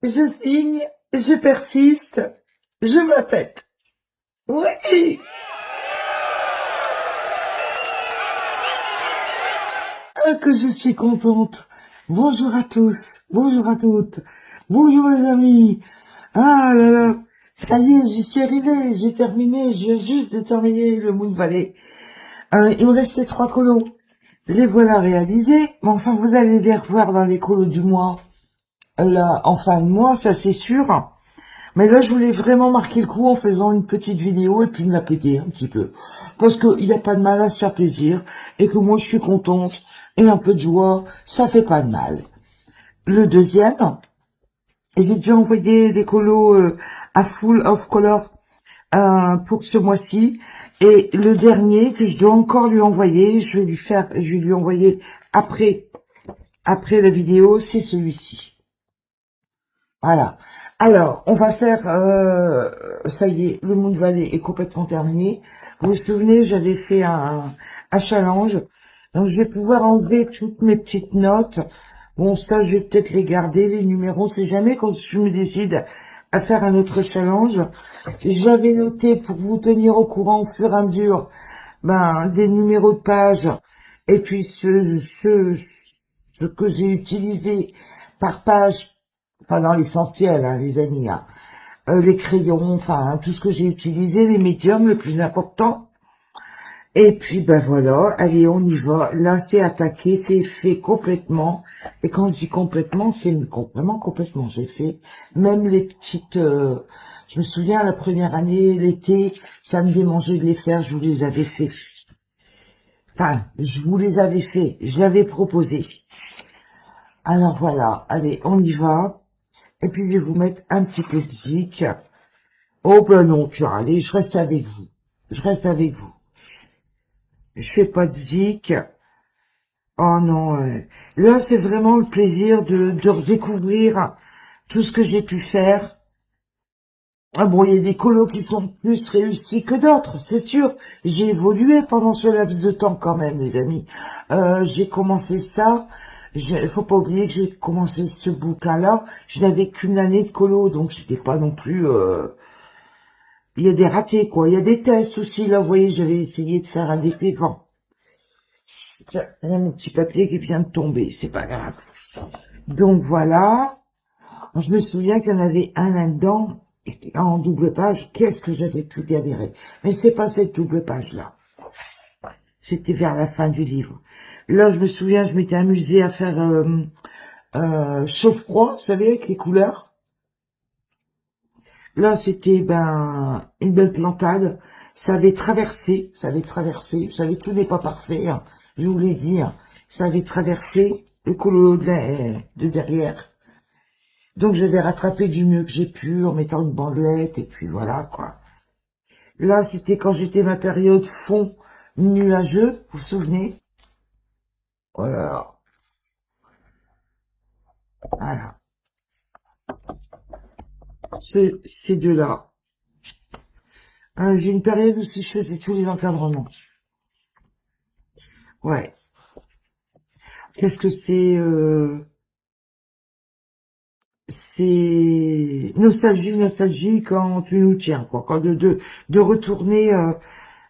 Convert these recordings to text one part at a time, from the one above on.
je signe, je persiste, je m'appète. Oui! Ah, que je suis contente. Bonjour à tous, bonjour à toutes, bonjour les amis. Ah là là, ça y est, j'y suis arrivée, j'ai terminé, je viens juste de terminer le Moon Valley. Il me restait 3 colos. Les voilà réalisés, mais enfin vous allez les revoir dans les colos du mois, là, en fin de mois, ça c'est sûr. Mais là, je voulais vraiment marquer le coup en faisant une petite vidéo et puis me la péter un petit peu. Parce qu'il n'y a pas de mal à se faire plaisir et que moi, je suis contente et un peu de joie, ça fait pas de mal. Le deuxième, j'ai déjà envoyé des colos à Full of Color pour ce mois-ci. Et le dernier que je dois encore lui envoyer, je vais lui envoyer après la vidéo, c'est celui-ci. Voilà. Alors, on va faire, ça y est, le Moon Valley est complètement terminé. Vous vous souvenez, j'avais fait un challenge. Donc, je vais pouvoir enlever toutes mes petites notes. Bon, ça, je vais peut-être les garder, les numéros. C'est jamais quand je me décide à faire un autre challenge. J'avais noté pour vous tenir au courant au fur et à mesure, des numéros de page. Et puis, ce que j'ai utilisé par page, enfin dans l'essentiel, hein, les amis, hein. Les crayons, enfin tout ce que j'ai utilisé, les médiums, le plus important. Et puis ben voilà, allez, on y va. Là, c'est attaqué, c'est fait complètement. Et quand je dis complètement, c'est vraiment complètement. J'ai fait même les petites. Je me souviens la première année, l'été, ça me démangeait de les faire. Je vous les avais fait. Enfin, je vous les avais fait. Je l'avais proposé. Alors voilà, allez, on y va. Et puis, je vais vous mettre un petit peu de zik. Oh, ben non, tiens, allez, je reste avec vous. Je reste avec vous. Je fais pas de zik. Oh non, là, c'est vraiment le plaisir de redécouvrir tout ce que j'ai pu faire. Ah bon, il y a des colos qui sont plus réussis que d'autres, c'est sûr. J'ai évolué pendant ce laps de temps quand même, les amis. J'ai commencé ça. Faut pas oublier que j'ai commencé ce bouquin-là. Je n'avais qu'une année de colo, donc j'étais pas non plus... Il y a des ratés, quoi. Il y a des tests aussi, là, vous voyez, j'avais essayé de faire un dépliant. Tiens, il y a mon petit papier qui vient de tomber, c'est pas grave. Donc voilà. Je me souviens qu'il y en avait un là-dedans, en double page. Qu'est-ce que j'avais pu galérer. Mais c'est pas cette double page-là. C'était vers la fin du livre. Là, je me souviens, je m'étais amusée à faire chaud-froid, vous savez, avec les couleurs. Là, c'était une belle plantade. Ça avait traversé. Vous savez, tout n'est pas parfait, hein, je vous l'ai dit. Hein. Ça avait traversé le colo de derrière. Donc, je vais rattraper du mieux que j'ai pu en mettant une bandelette, et puis voilà, quoi. Là, c'était quand j'étais ma période fond nuageux, vous vous souvenez? Voilà. Voilà. Ces deux-là. J'ai une période où si je faisais tous les encadrements. Ouais. Qu'est-ce que c'est nostalgie quand tu nous tiens, quoi. Quand de retourner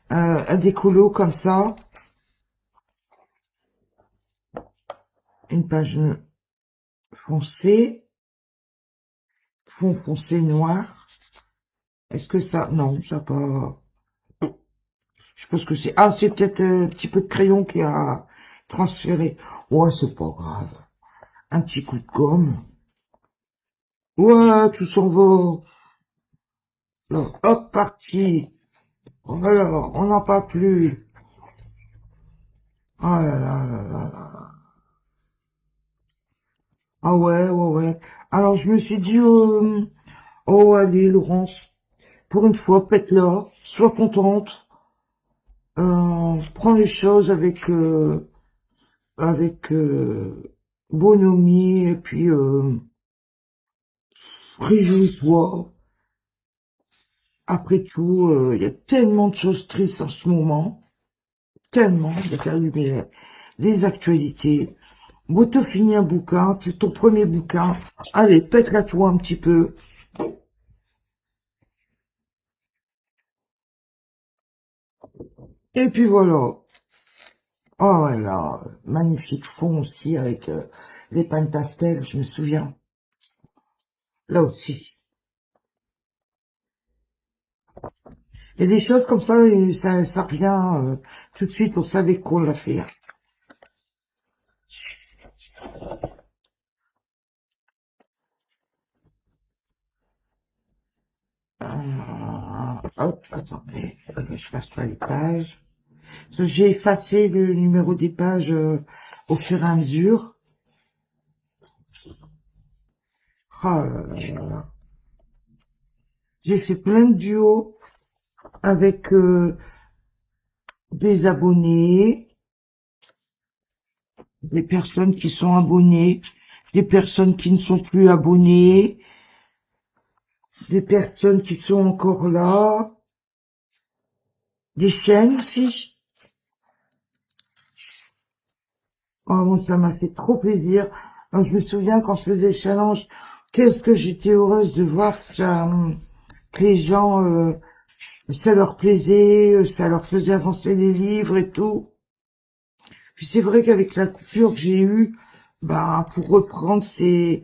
à des colos comme ça, une page foncée, fond foncé noir. Est-ce que ça, non, ça pas. Je pense que c'est, c'est peut-être un petit peu de crayon qui a transféré. Ouais, c'est pas grave. Un petit coup de gomme. Ouais, tout s'en va. Là, hop, parti. Voilà, on n'en parle plus. Oh là là là là là. Ah ouais, ouais, ouais. Alors je me suis dit, oh allez Laurence, pour une fois, pète-la, sois contente, prends les choses avec bonhomie et puis réjouis-toi. Après tout, il y a tellement de choses tristes en ce moment, tellement, il y a quand même des actualités. Bon, t'as fini un bouquin, c'est ton premier bouquin. Allez, pète-la toi un petit peu. Et puis voilà. Oh là, magnifique fond aussi avec les pagnes pastel, je me souviens. Là aussi. Il y a des choses comme ça, et ça revient tout de suite, on savait qu'on l'a fait. Hop, attendez, je passe pas les pages. Parce que j'ai effacé le numéro des pages au fur et à mesure. Oh là là là là. J'ai fait plein de duos avec des abonnés, des personnes qui sont abonnées, des personnes qui ne sont plus abonnées, des personnes qui sont encore là, des chaînes aussi. Oh, moi, ça m'a fait trop plaisir. Je me souviens quand je faisais le challenge, qu'est-ce que j'étais heureuse de voir que les gens, ça leur plaisait, ça leur faisait avancer les livres et tout. Puis c'est vrai qu'avec la coupure que j'ai eue, bah, pour reprendre c'est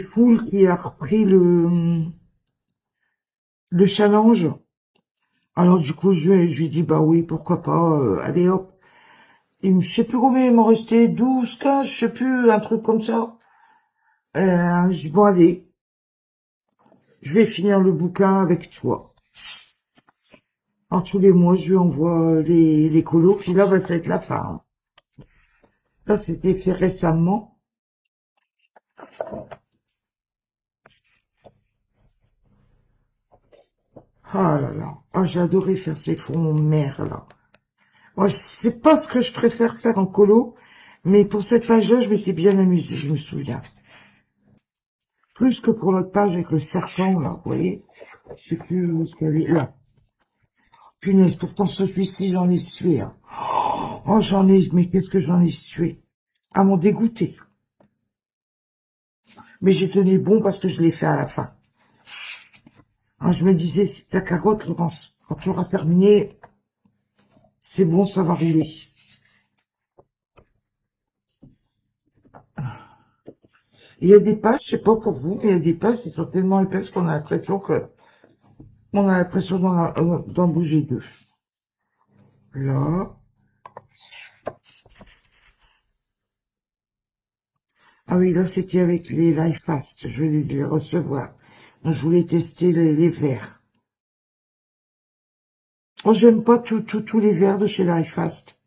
Foul qui a repris le challenge. Alors du coup, je lui ai dit, bah oui, pourquoi pas, allez hop. Je sais plus combien il m'en restait, 12, 15, je sais plus, un truc comme ça. Je dis, bon allez, je vais finir le bouquin avec toi. Alors tous les mois, je lui envoie les colos, puis là, bah, ça va être la fin. Hein. Ça, c'était fait récemment. Ah là là, ah, j'ai adoré faire ces fonds mer là. Moi, c'est pas ce que je préfère faire en colo, mais pour cette page-là, je m'étais bien amusée, je me souviens. Plus que pour l'autre page avec le serpent, là, vous voyez. Je sais plus où est-ce qu'elle est, là. Punaise, pourtant celui-ci, j'en ai sué. Hein. Oh, j'en ai, mais qu'est-ce que j'en ai sué. À m'en dégoûter. Mais j'ai tenu bon parce que je l'ai fait à la fin. Hein, je me disais, c'est ta carotte, Laurence. Quand tu auras terminé, c'est bon, ça va rouler. Il y a des pages, je sais pas pour vous, mais il y a des pages qui sont tellement épaisses qu'on a l'impression d'en bouger deux. Là. Ah oui, là, c'était avec les Life Fast. Je vais les recevoir. Donc, je voulais tester les verres. Oh, j'aime pas tous les verres de chez Life Fast.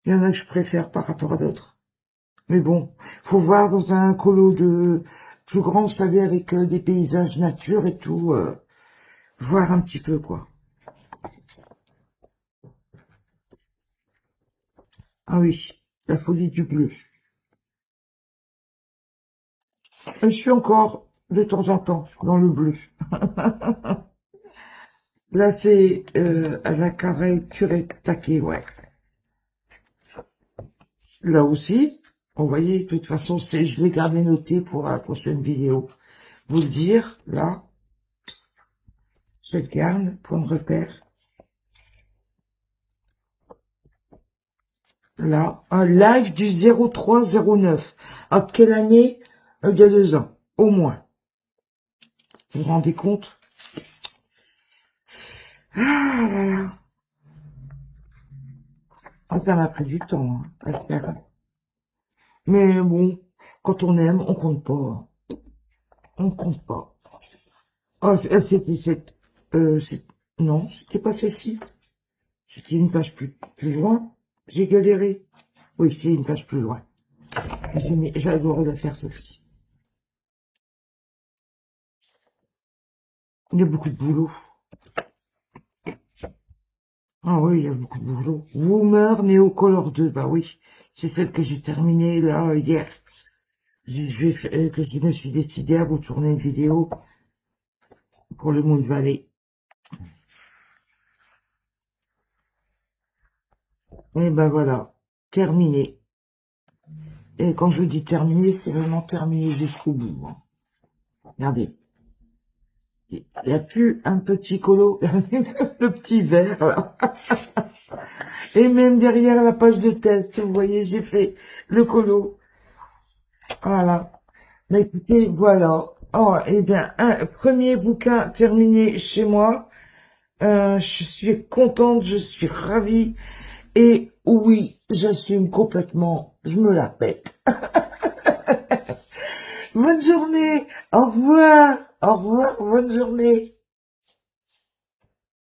Il y en a que je préfère par rapport à d'autres. Mais bon, faut voir dans un colo de plus grand, vous savez, avec des paysages nature et tout, voir un petit peu, quoi. Ah oui, la folie du bleu. Je suis encore, de temps en temps, dans le bleu. Là, c'est à la carré curé taquet, ouais. Là aussi, vous voyez, de toute façon, je l'ai gardé noté pour la prochaine vidéo. Vous le dire, là, je le garde, point de repère. Là, un live du 0309. À quelle année? Il y a 2 ans, au moins. Vous vous rendez compte? Ah là là. Ah, ça m'a pris du temps hein, à le faire. Mais bon, quand on aime, on compte pas. On compte pas. Ah, c'était cette... non, c'était pas celle-ci. C'était une page plus loin. J'ai galéré. Oui, c'est une page plus loin. J'ai adoré la faire celle-ci. Il y a beaucoup de boulot. Ah oui, il y a beaucoup de boulot. Woomer Neo Color 2, bah oui. C'est celle que j'ai terminée là hier. Que je me suis décidé à vous tourner une vidéo pour le Moon Valley. Et ben voilà, terminé. Et quand je dis terminé, c'est vraiment terminé jusqu'au bout. Hein. Regardez. Il n'y a plus un petit colo, le petit verre, là. Et même derrière la page de test, vous voyez, j'ai fait le colo. Voilà. Mais écoutez, voilà. Oh, eh bien, un premier bouquin terminé chez moi. Je suis contente, je suis ravie. Et oui, j'assume complètement, je me la pète. Bonne journée, au revoir, bonne journée.